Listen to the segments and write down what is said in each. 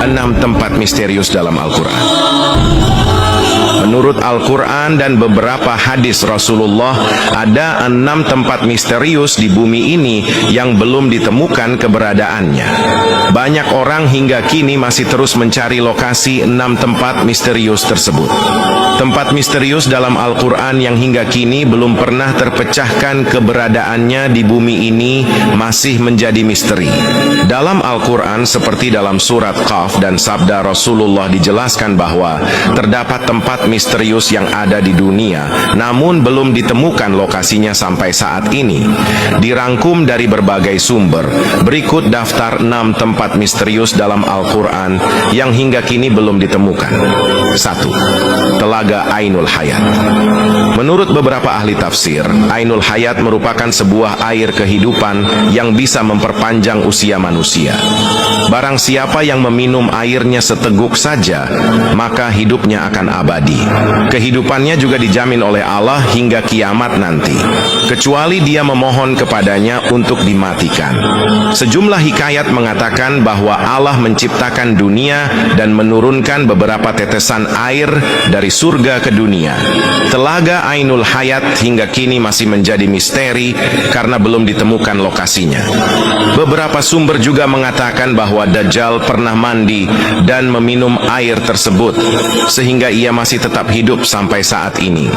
6 tempat misterius dalam Al-Quran. Menurut Al-Quran dan beberapa hadis Rasulullah, ada 6 tempat misterius di bumi ini yang belum ditemukan keberadaannya. Banyak orang hingga kini masih terus mencari lokasi 6 tempat misterius tersebut. Tempat misterius dalam Al-Quran yang hingga kini belum pernah terpecahkan keberadaannya di bumi ini masih menjadi misteri. Dalam Al-Quran seperti dalam surat Qaf dan sabda Rasulullah dijelaskan bahwa terdapat tempat misterius yang ada di dunia, namun belum ditemukan lokasinya sampai saat ini. Dirangkum dari berbagai sumber, berikut daftar 6 tempat misterius dalam Al-Quran yang hingga kini belum ditemukan. 1. Telaga Ainul Hayat. Menurut beberapa ahli tafsir, Ainul Hayat merupakan sebuah air kehidupan yang bisa memperpanjang usia manusia. Barang siapa yang meminum airnya seteguk saja, maka hidupnya akan abadi. Kehidupannya juga dijamin oleh Allah hingga kiamat nanti, kecuali dia memohon kepadanya untuk dimatikan. Sejumlah hikayat mengatakan bahwa Allah menciptakan dunia dan menurunkan beberapa tetesan air dari surga ke dunia. Telaga Ainul Hayat hingga kini masih menjadi misteri karena belum ditemukan lokasinya. Beberapa sumber juga mengatakan bahwa Dajjal pernah mandi dan meminum air tersebut, sehingga ia masih tetap hidup sampai saat ini.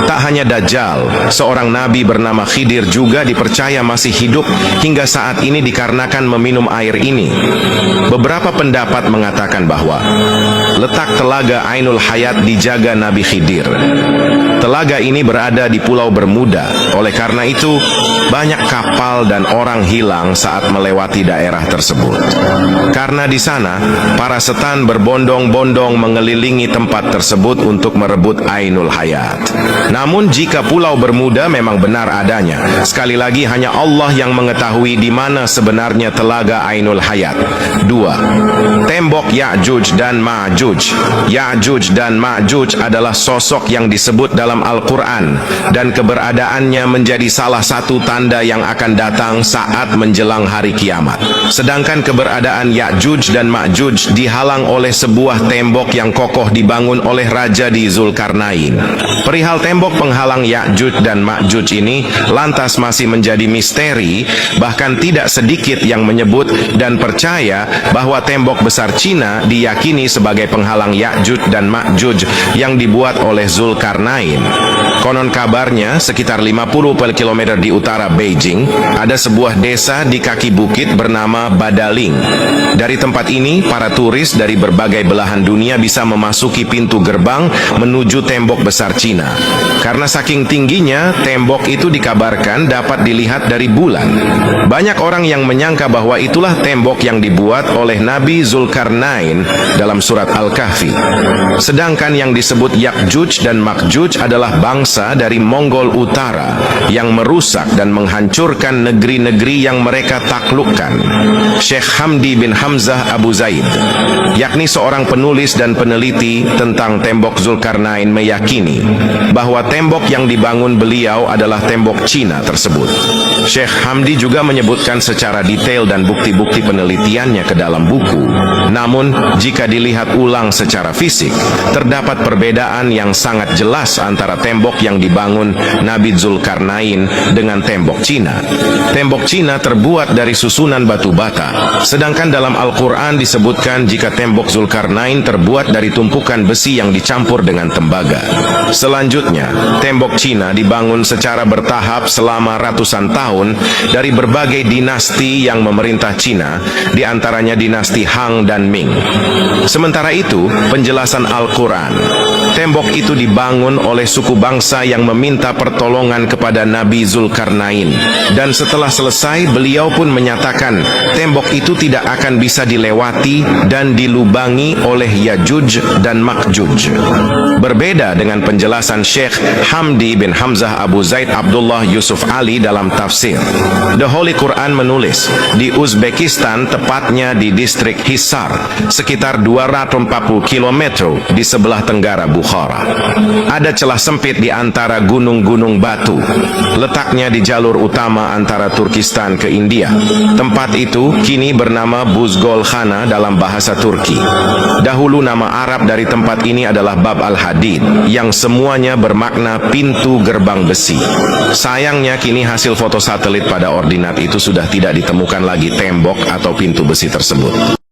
Tak hanya Dajjal, seorang nabi bernama Khidir juga dipercaya masih hidup hingga saat ini dikarenakan meminum air ini. Beberapa pendapat mengatakan bahwa letak telaga Ainul Hayat dijaga Nabi Khidir. Telaga ini berada di Pulau Bermuda. Oleh karena itu, banyak kapal dan orang hilang saat melewati daerah tersebut. Karena di sana, para setan berbondong-bondong mengelilingi tempat tersebut untuk merebut Ainul Hayat. Namun jika Pulau Bermuda memang benar adanya, sekali lagi hanya Allah yang mengetahui di mana sebenarnya telaga Ainul Hayat. 2. Tembok Ya'juj dan Ma'juj. Ya'juj dan Ma'juj adalah sosok yang disebut dalam Al-Quran, dan keberadaannya menjadi salah satu tanda yang akan datang saat menjelang hari kiamat. Sedangkan keberadaan Ya'juj dan Ma'juj dihalang oleh sebuah tembok yang kokoh dibangun oleh Raja di Zulkarnain. Perihal tembok penghalang Ya'juj dan Ma'juj ini lantas masih menjadi misteri, bahkan tidak sedikit yang menyebut dan percaya bahwa tembok besar Cina diyakini sebagai penghalang Ya'juj dan Ma'juj yang dibuat oleh Zulkarnain. Konon kabarnya sekitar 50 km di utara Beijing ada sebuah desa di kaki bukit bernama Badaling. Dari tempat ini para turis dari berbagai belahan dunia bisa memasuki pintu gerbang menuju tembok besar Cina. Karena saking tingginya, tembok itu dikabarkan dapat dilihat dari bulan. Banyak orang yang menyangka bahwa itulah tembok yang dibuat oleh Nabi Zulkarnain dalam surat Al-Kahfi. Sedangkan yang disebut Ya'juj dan Ma'juj adalah bangsa dari Mongol Utara yang merusak dan menghancurkan negeri-negeri yang mereka taklukkan. Syekh Hamdi bin Hamzah Abu Zaid, yakni seorang penulis dan peneliti tentang tembok Zulkarnain, meyakini bahwa tembok yang dibangun beliau adalah tembok Cina tersebut. Syekh Hamdi juga menyebutkan secara detail dan bukti-bukti penelitiannya ke dalam buku. Namun, jika dilihat ulang secara fisik, terdapat perbedaan yang sangat jelas antara tembok yang dibangun Nabi Zulkarnain dengan tembok Cina. Tembok Cina terbuat dari susunan batu bata, sedangkan dalam Al-Quran disebutkan jika tembok Zulkarnain terbuat dari tumpukan besi yang dicampur dengan tembaga. Selanjutnya, tembok Cina dibangun secara bertahap selama ratusan tahun dari berbagai dinasti yang memerintah Cina, di antaranya dinasti Han dan Ming. Sementara itu, penjelasan Al-Quran, tembok itu dibangun oleh suku bangsa yang meminta pertolongan kepada Nabi Zulkarnain, dan setelah selesai beliau pun menyatakan tembok itu tidak akan bisa dilewati dan dilubangi oleh Ya'juj dan Ma'juj. Berbeda dengan penjelasan Syekh Hamdi bin Hamzah Abu Zaid Abdullah Yusuf Ali dalam tafsir. The Holy Quran menulis, di Uzbekistan, tepatnya di distrik Hisar, sekitar 240 km di sebelah tenggara Bukhara. Ada celah sempit di antara gunung-gunung batu. Letaknya di jalur utama antara Turkistan ke India. Tempat itu kini bernama Buzgol Khana dalam bahasa Turki. Dahulu nama Arab dari tempat ini adalah Bab al-Hadid, yang semuanya bermakna pintu gerbang besi. Sayangnya kini hasil foto satelit pada ordinat itu sudah tidak ditemukan lagi tembok atau pintu besi tersebut.